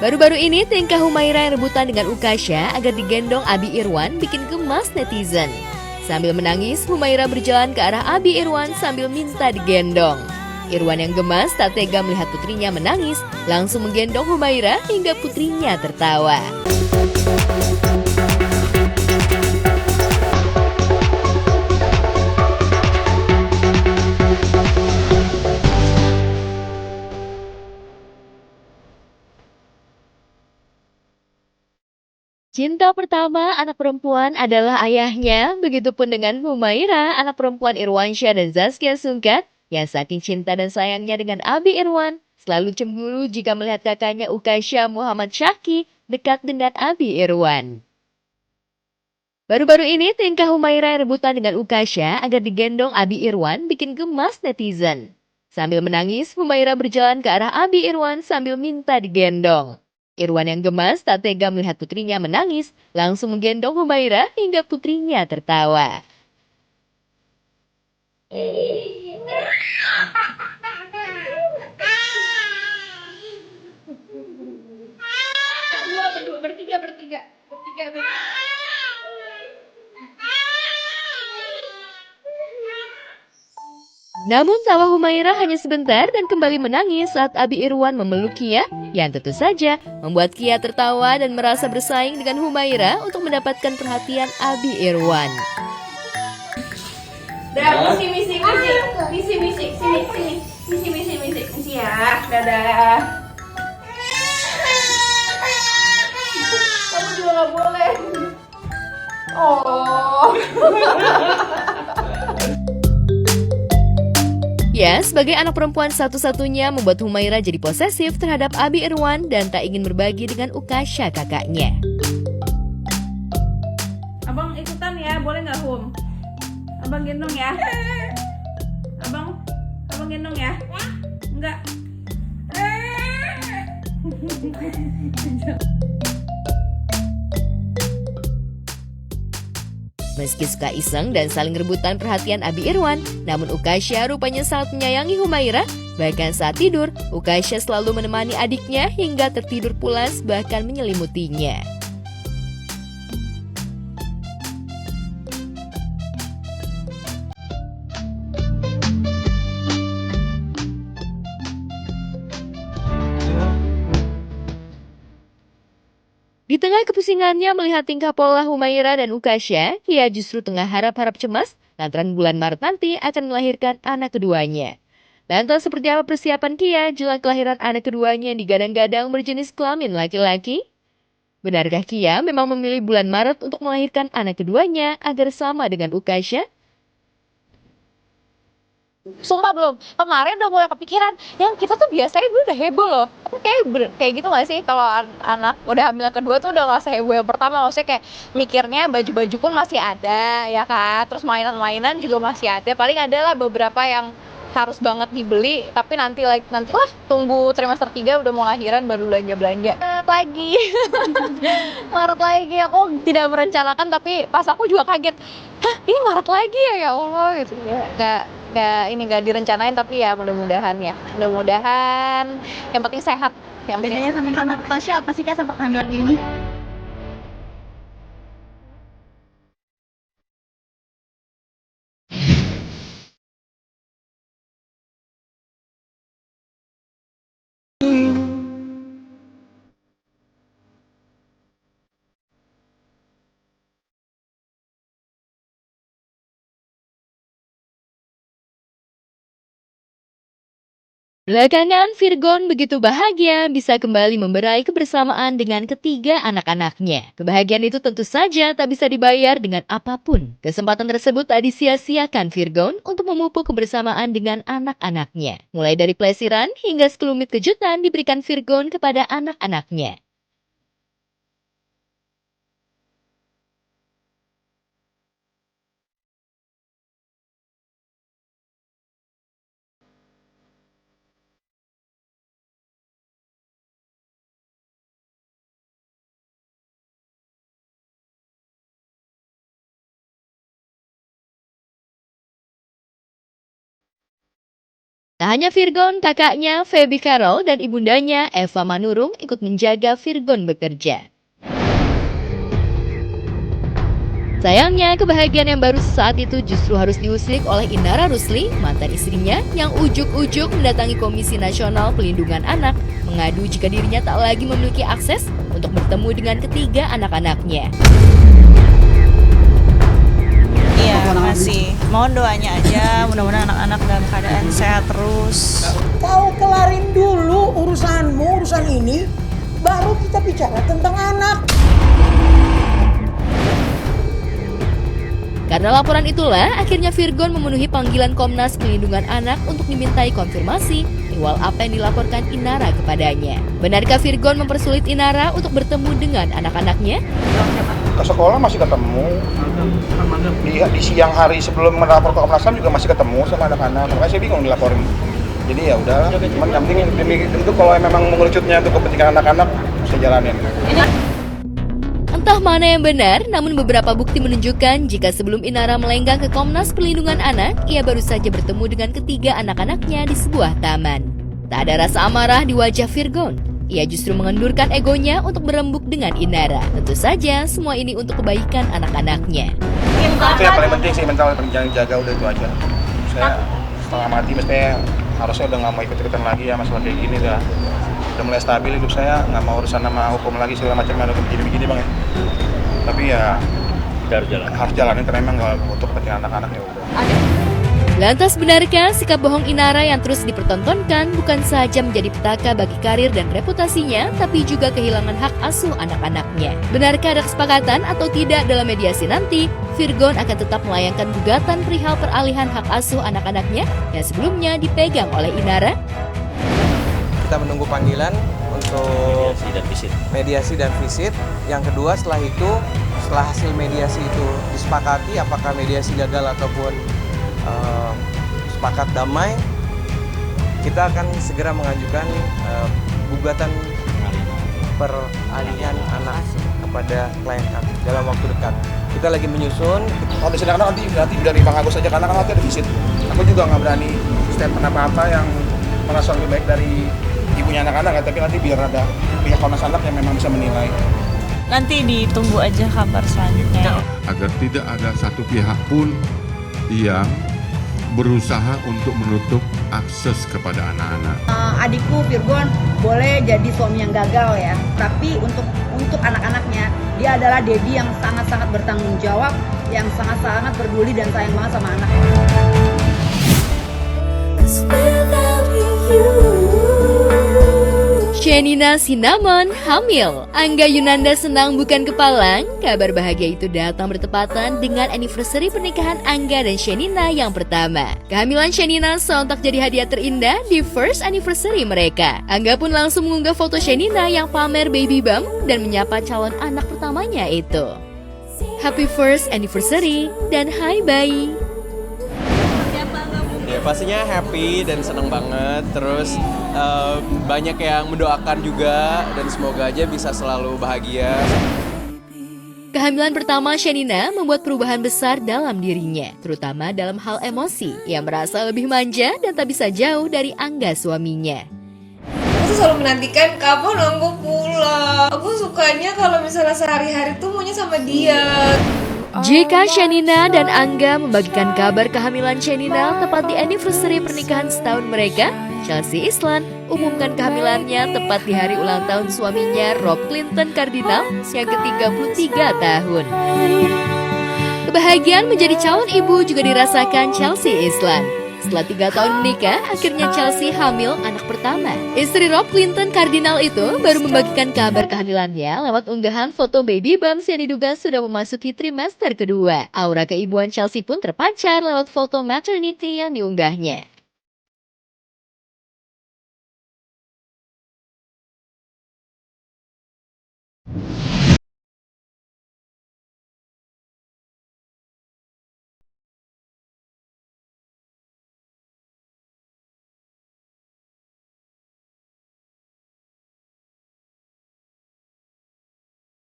Baru-baru ini tingkah Humaira yang rebutan dengan Ukasha agar digendong Abi Irwan bikin gemas netizen. Sambil menangis, Humaira berjalan ke arah Abi Irwan sambil minta digendong. Irwan yang gemas tak tega melihat putrinya menangis, langsung menggendong Humaira hingga putrinya tertawa. Cinta pertama anak perempuan adalah ayahnya, begitupun dengan Humaira, anak perempuan Irwansyah dan Zaskia Sungkar, yang saking cinta dan sayangnya dengan Abi Irwan, selalu cemburu jika melihat kakaknya Ukasha Muhammad Syaki dekat dengan Abi Irwan. Baru-baru ini tingkah Humaira yang rebutan dengan Ukasha agar digendong Abi Irwan bikin gemas netizen. Sambil menangis, Humaira berjalan ke arah Abi Irwan sambil minta digendong. Irwan yang gemas tak tega melihat putrinya menangis, langsung menggendong Humaira hingga putrinya tertawa. Namun tawa Humaira hanya sebentar dan kembali menangis saat Abi Irwan memeluk Kia, yang tentu saja membuat Kia tertawa dan merasa bersaing dengan Humaira untuk mendapatkan perhatian Abi Irwan. Dah, misi ya, dadah. Kamu juga nggak boleh. Oh. Ya, sebagai anak perempuan satu-satunya membuat Humaira jadi posesif terhadap Abi Irwan dan tak ingin berbagi dengan Ukasha kakaknya. Abang ikutan ya, boleh nggak Hum? Abang gendong ya. Abang gendong ya. Enggak. Meski suka iseng dan saling rebutan perhatian Abi Irwan, namun Ukasha rupanya sangat menyayangi Humaira. Bahkan saat tidur, Ukasha selalu menemani adiknya hingga tertidur pulas bahkan menyelimutinya. Di tengah kepusingannya melihat tingkah pola Humaira dan Ukasha, Kia justru tengah harap-harap cemas lantaran bulan Maret nanti akan melahirkan anak keduanya. Lantas seperti apa persiapan Kia jelang kelahiran anak keduanya yang digadang-gadang berjenis kelamin laki-laki? Benarkah Kia memang memilih bulan Maret untuk melahirkan anak keduanya agar sama dengan Ukasha? Sumpah belum. Kemarin udah mulai kepikiran. Yang kita tuh biasanya dulu udah heboh loh. Tapi kayak gitu gak sih kalau anak udah hamil yang kedua tuh udah gak seheboh yang pertama. Maksudnya kayak mikirnya baju-baju pun masih ada ya kan. Terus mainan-mainan juga masih ada. Paling ada lah beberapa yang harus banget dibeli, tapi nanti lah tunggu trimester 3 udah mau lahiran baru belanja-belanja. Maret lagi. Maret lagi aku tidak merencanakan, tapi pas aku juga kaget. Hah, ini Maret lagi ya Allah gitu ya. Nggak direncanain, tapi ya mudah-mudahan yang penting sehat. Yang Bedanya sama Tasya apa sih Kak sama kehamilan ini? Belakangan, Virgon begitu bahagia bisa kembali memberai kebersamaan dengan ketiga anak-anaknya. Kebahagiaan itu tentu saja tak bisa dibayar dengan apapun. Kesempatan tersebut tak disia-siakan Virgon untuk memupuk kebersamaan dengan anak-anaknya. Mulai dari pelesiran hingga sekelumit kejutan diberikan Virgon kepada anak-anaknya. Tak hanya Virgon, kakaknya Feby Carol dan ibundanya Eva Manurung ikut menjaga Virgon bekerja. Sayangnya, kebahagiaan yang baru saat itu justru harus diusik oleh Inara Rusli, mantan istrinya, yang ujuk-ujuk mendatangi Komisi Nasional Pelindungan Anak, mengadu jika dirinya tak lagi memiliki akses untuk bertemu dengan ketiga anak-anaknya. Iya, makasih. Mohon doanya aja, mudah-mudahan anak-anak dalam keadaan sehat terus. Kau kelarin dulu urusanmu, urusan ini, baru kita bicara tentang anak. Karena laporan itulah, akhirnya Virgon memenuhi panggilan Komnas Perlindungan Anak untuk dimintai konfirmasi ihwal apa yang dilaporkan Inara kepadanya. Benarkah Virgon mempersulit Inara untuk bertemu dengan anak-anaknya? Ke sekolah masih ketemu. Di siang hari sebelum melapor ke Komnas HAM juga masih ketemu sama anak-anak. Makanya saya bingung dilaporin. Jadi ya udah, cuman yang penting itu kalau memang mengerucutnya untuk kepentingan anak-anak, saya jalanin. Entah mana yang benar, namun beberapa bukti menunjukkan jika sebelum Inara melenggang ke Komnas Perlindungan Anak, ia baru saja bertemu dengan ketiga anak-anaknya di sebuah taman. Tak ada rasa amarah di wajah Virgon. Ia justru mengendurkan egonya untuk berembuk dengan Inara. Tentu saja, semua ini untuk kebaikan anak-anaknya. Itu yang paling penting sih, mental paling jaga udah itu aja. Saya setengah mati, mestinya harusnya udah nggak mau ikut-ikutan lagi ya masalah kayak gini dah. Udah mulai stabil hidup saya, nggak mau urusan sama hukum lagi segala macam ada begini-begini bang ya. Tapi ya harus jalanin karena memang nggak untuk kepentingan anak-anak ya udah. Lantas benarkah sikap bohong Inara yang terus dipertontonkan bukan saja menjadi petaka bagi karir dan reputasinya, tapi juga kehilangan hak asuh anak-anaknya? Benarkah ada kesepakatan atau tidak dalam mediasi nanti, Virgon akan tetap melayangkan gugatan perihal peralihan hak asuh anak-anaknya yang sebelumnya dipegang oleh Inara? Kita menunggu panggilan untuk mediasi dan visit. Yang kedua setelah itu, setelah hasil mediasi itu disepakati apakah mediasi gagal ataupun sepakat damai, kita akan segera mengajukan gugatan peralihan anak kepada klien kami dalam waktu dekat. Kita lagi menyusun. Kalau di sini nanti dari Bang Agus aja karena kan nanti ada visit. Aku juga nggak berani statement apa-apa yang merasa lebih baik dari ibunya anak-anak ya, tapi nanti biar ada pihak Komnas Anak yang memang bisa menilai. Nanti ditunggu aja kabar selanjutnya. Agar tidak ada satu pihak pun yang berusaha untuk menutup akses kepada anak-anak. Adikku Virgon boleh jadi suami yang gagal ya, tapi untuk anak-anaknya dia adalah daddy yang sangat-sangat bertanggung jawab, yang sangat-sangat peduli dan sayang banget sama anaknya. Shenina Cinnamon hamil. Angga Yunanda senang bukan kepalang. Kabar bahagia itu datang bertepatan dengan anniversary pernikahan Angga dan Shenina yang pertama. Kehamilan Shenina sontak jadi hadiah terindah di first anniversary mereka. Angga pun langsung mengunggah foto Shenina yang pamer baby bump dan menyapa calon anak pertamanya itu. Happy first anniversary dan hi bye. Ya pastinya happy dan senang banget. Terus banyak yang mendoakan juga dan semoga aja bisa selalu bahagia. Kehamilan pertama Shenina membuat perubahan besar dalam dirinya, terutama dalam hal emosi. Ia merasa lebih manja dan tak bisa jauh dari Angga suaminya. Aku selalu menantikan kapan aku pulang. Aku sukanya kalau misalnya sehari-hari tuh maunya sama dia. Jika Shenina dan Angga membagikan kabar kehamilan Shenina tepat di anniversary pernikahan setahun mereka, Chelsea Islan umumkan kehamilannya tepat di hari ulang tahun suaminya Rob Clinton Cardinal yang ke-33 tahun. Kebahagiaan menjadi calon ibu juga dirasakan Chelsea Islan. Setelah 3 tahun menikah, akhirnya Chelsea hamil anak pertama. Istri Rob Clinton Cardinal itu baru membagikan kabar kehamilannya lewat unggahan foto baby bumps yang diduga sudah memasuki trimester kedua. Aura keibuan Chelsea pun terpancar lewat foto maternity yang diunggahnya.